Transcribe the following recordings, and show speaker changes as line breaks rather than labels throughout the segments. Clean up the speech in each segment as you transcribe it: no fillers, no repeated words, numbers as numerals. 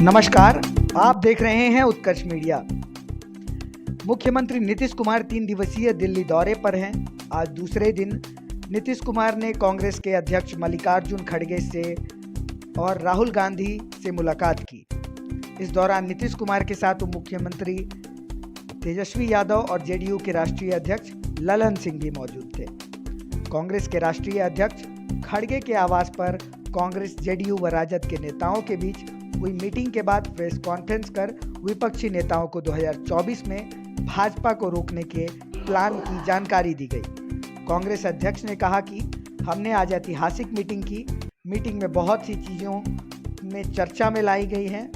नमस्कार, आप देख रहे हैं उत्कर्ष मीडिया। मुख्यमंत्री नीतीश कुमार 3 दिवसीय दिल्ली दौरे पर हैं। आज दूसरे दिन नीतीश कुमार ने कांग्रेस के अध्यक्ष मल्लिकार्जुन खड़गे से और राहुल गांधी से मुलाकात की। इस दौरान नीतीश कुमार के साथ उप मुख्यमंत्री तेजस्वी यादव और जेडीयू के राष्ट्रीय अध्यक्ष ललन सिंह भी मौजूद थे। कांग्रेस के राष्ट्रीय अध्यक्ष खड़गे के आवास पर कांग्रेस, जेडीयू व राजद के नेताओं के बीच हुई मीटिंग के बाद प्रेस कॉन्फ्रेंस कर विपक्षी नेताओं को 2024 में भाजपा को रोकने के प्लान की जानकारी दी गई। कांग्रेस अध्यक्ष ने कहा कि हमने आज ऐतिहासिक मीटिंग की। मीटिंग में बहुत सी चीज़ों में चर्चा में लाई गई हैं।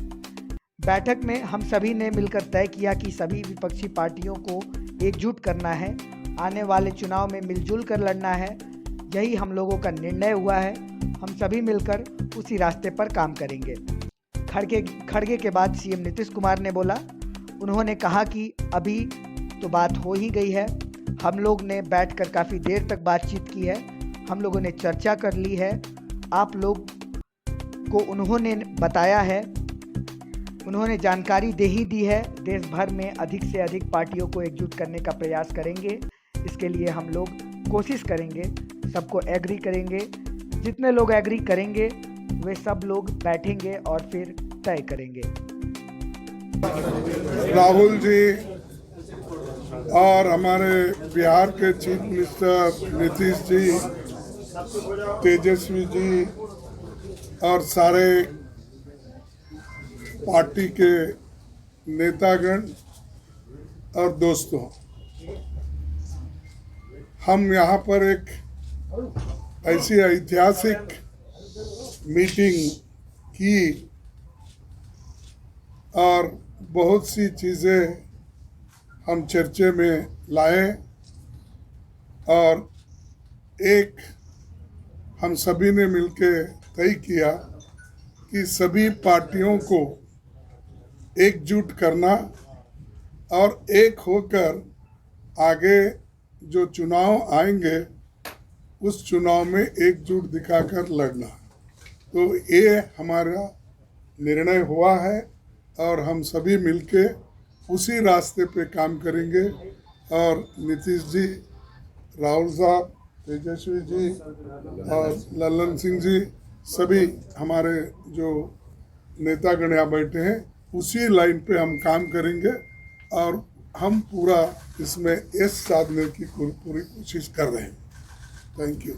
बैठक में हम सभी ने मिलकर तय किया कि सभी विपक्षी पार्टियों को एकजुट करना है, आने वाले चुनाव में मिलजुल कर लड़ना है। यही हम लोगों का निर्णय हुआ है। हम सभी मिलकर उसी रास्ते पर काम करेंगे। खड़गे के बाद सीएम नीतीश कुमार ने बोला, उन्होंने कहा कि अभी तो बात हो ही गई है। हम लोग ने बैठकर काफ़ी देर तक बातचीत की है। हम लोगों ने चर्चा कर ली है। आप लोग को उन्होंने बताया है, उन्होंने जानकारी दे ही दी है। देश भर में अधिक से अधिक पार्टियों को एकजुट करने का प्रयास करेंगे। इसके लिए हम लोग कोशिश करेंगे, सबको एग्री करेंगे। जितने लोग एग्री करेंगे वे सब लोग बैठेंगे और फिर तय करेंगे।
राहुल जी और हमारे बिहार के चीफ मिनिस्टर नीतीश जी, तेजस्वी जी और सारे पार्टी के नेतागण और दोस्तों, हम यहाँ पर एक ऐसी ऐतिहासिक मीटिंग की और बहुत सी चीज़ें हम चर्चे में लाए और एक हम सभी ने मिलकर तय किया कि सभी पार्टियों को एकजुट करना और एक होकर आगे जो चुनाव आएंगे उस चुनाव में एकजुट दिखाकर लड़ना। तो ये हमारा निर्णय हुआ है और हम सभी मिलके उसी रास्ते पे काम करेंगे। और नीतीश जी, राहुल साहब, तेजस्वी जी और ललन सिंह जी, सभी हमारे जो नेतागण यहाँ बैठे हैं, उसी लाइन पे हम काम करेंगे और हम पूरा इसमें यश साधने की पूरी कोशिश कर रहे हैं। Thank you.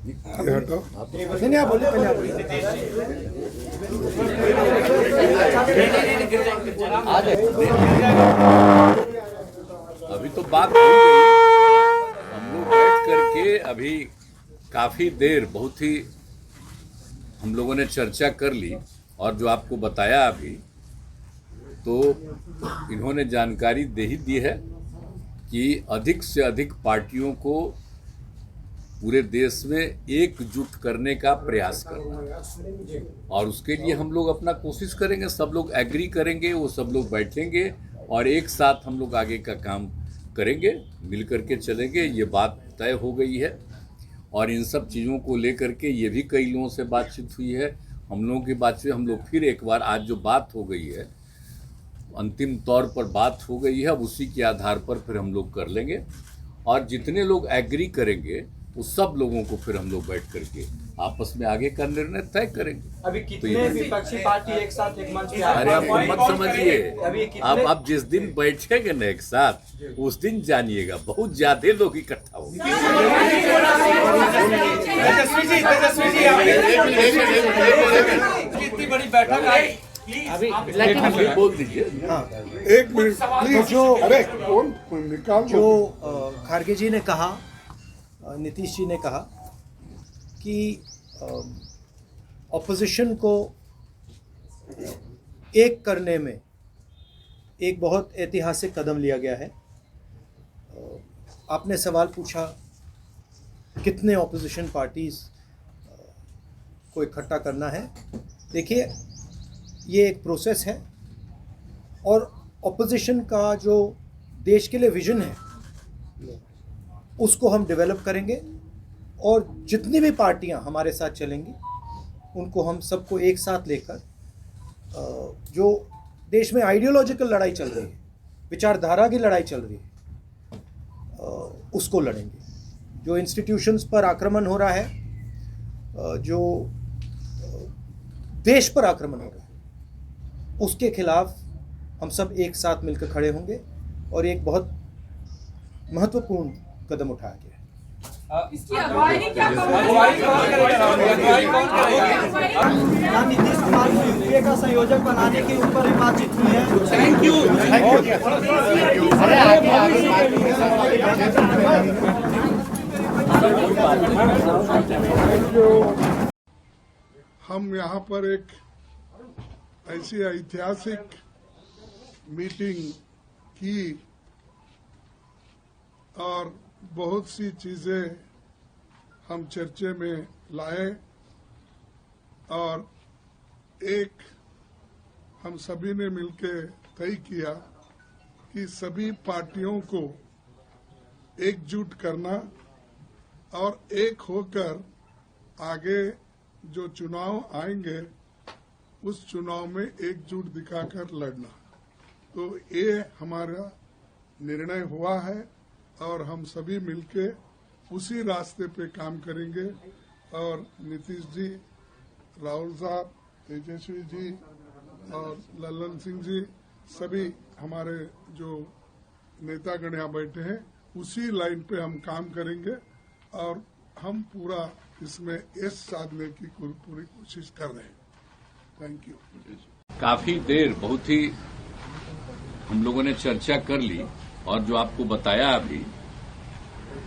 अभी तो बात हो गई। हम लोग बैठ करके अभी काफी देर बहुत ही हम लोगों ने चर्चा कर ली और जो आपको बताया अभी, तो इन्होंने जानकारी दे ही दी है कि अधिक से अधिक पार्टियों को पूरे देश में एकजुट करने का प्रयास करना है और उसके लिए हम लोग अपना कोशिश करेंगे। सब लोग एग्री करेंगे, वो सब लोग बैठेंगे और एक साथ हम लोग आगे का काम करेंगे, मिल करके चलेंगे। ये बात तय हो गई है और इन सब चीज़ों को लेकर के ये भी कई लोगों से बातचीत हुई है। हम लोगों की बातचीत हम लोग फिर एक बार आज जो बात हो गई है, अंतिम तौर पर बात हो गई है, अब उसी के आधार पर फिर हम लोग कर लेंगे और जितने लोग एग्री करेंगे उस सब लोगों को फिर हम लोग बैठ करके आपस में आगे का निर्णय तय करेंगे।
अभी कितने विपक्षी पार्टी एक साथ एक मंच पे?
अरे आप मत समझिए, आप जिस दिन बैठेंगे ना एक साथ, उस दिन जानिएगा बहुत ज्यादा लोग इकट्ठा होंगे।
कितनी बड़ी बैठक आई
अभी बोल दीजिए।
एक मिनट प्लीज।
जो खड़गे जी ने कहा, नीतीश जी ने कहा कि ऑपोजिशन को एक करने में एक बहुत ऐतिहासिक कदम लिया गया है। आपने सवाल पूछा कितने ऑपोजिशन पार्टीज को इकट्ठा करना है। देखिए, ये एक प्रोसेस है और ऑपोजिशन का जो देश के लिए विजन है उसको हम डेवलप करेंगे और जितनी भी पार्टियां हमारे साथ चलेंगी उनको हम सबको एक साथ लेकर जो देश में आइडियोलॉजिकल लड़ाई चल रही है, विचारधारा की लड़ाई चल रही है, उसको लड़ेंगे। जो इंस्टीट्यूशंस पर आक्रमण हो रहा है, जो देश पर आक्रमण हो रहा है, उसके खिलाफ हम सब एक साथ मिलकर खड़े होंगे और एक बहुत महत्वपूर्ण कदम उठाया गया है।
इसकी अगुवाई क्या
अगुवाई कौन करेगा? अगुवाई कौन करेगा?
ना नीतीश कुमार को यूपीए का संयोजक बनाने के ऊपर भी बातचीत हुई है।
Thank you.
हम यहाँ पर एक ऐसी ऐतिहासिक मीटिंग की और बहुत सी चीजें हम चर्चे में लाए और एक हम सभी ने मिलकर तय किया कि सभी पार्टियों को एकजुट करना और एक होकर आगे जो चुनाव आएंगे उस चुनाव में एकजुट दिखाकर लड़ना। तो ये हमारा निर्णय हुआ है और हम सभी मिलके उसी रास्ते पे काम करेंगे और नीतीश जी, राहुल साहब, तेजस्वी जी और लल्लन सिंह जी, सभी हमारे जो नेतागण यहाँ बैठे हैं, उसी लाइन पे हम काम करेंगे और हम पूरा इसमें यश साधने की पूरी कोशिश कर रहे हैं। Thank you.
काफी देर बहुत ही हम लोगों ने चर्चा कर ली और जो आपको बताया अभी,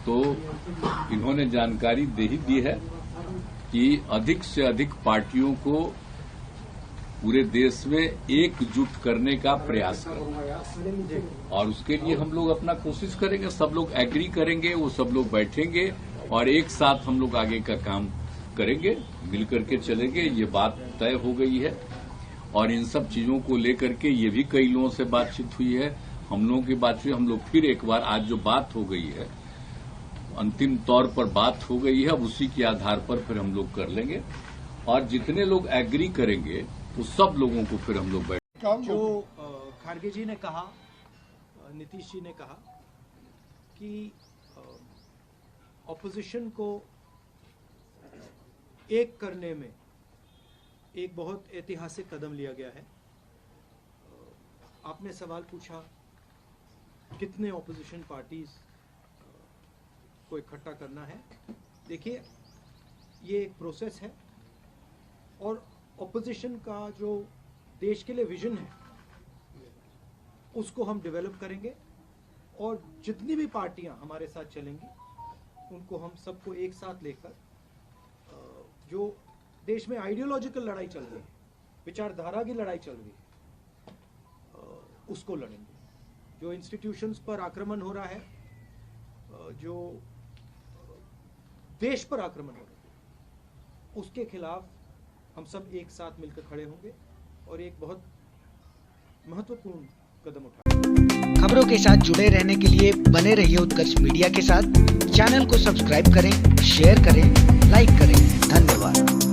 तो इन्होंने जानकारी दे ही दी है कि अधिक से अधिक पार्टियों को पूरे देश में एकजुट करने का प्रयास करेंगे और उसके लिए हम लोग अपना कोशिश करेंगे। सब लोग एग्री करेंगे, वो सब लोग बैठेंगे और एक साथ हम लोग आगे का काम करेंगे, मिलकर के चलेंगे। ये बात तय हो गई है और इन सब चीजों को लेकर के ये भी कई लोगों से बातचीत हुई है, हम लोगों की बात हुई। हम लोग फिर एक बार आज जो बात हो गई है, अंतिम तौर पर बात हो गई है, अब उसी के आधार पर फिर हम लोग कर लेंगे और जितने लोग एग्री करेंगे तो सब लोगों को फिर हम लोग बैठ।
जो खारगे जी ने कहा, नीतीश जी ने कहा कि ऑपोजिशन को एक करने में एक बहुत ऐतिहासिक कदम लिया गया है। आपने सवाल पूछा कितने ऑपोजिशन पार्टीज को इकट्ठा करना है। देखिए, ये एक प्रोसेस है और ऑपोजिशन का जो देश के लिए विजन है उसको हम डेवलप करेंगे और जितनी भी पार्टियां हमारे साथ चलेंगी उनको हम सबको एक साथ लेकर जो देश में आइडियोलॉजिकल लड़ाई चल रही है, विचारधारा की लड़ाई चल रही है, उसको लड़ेंगे। जो इंस्टीट्यूशंस पर आक्रमण हो रहा है, जो देश पर आक्रमण हो रहा है, उसके खिलाफ हम सब एक साथ मिलकर खड़े होंगे और एक बहुत महत्वपूर्ण कदम उठाएंगे।
खबरों के साथ जुड़े रहने के लिए बने रहिए उत्कर्ष मीडिया के साथ। चैनल को सब्सक्राइब करें, शेयर करें, लाइक करें। धन्यवाद।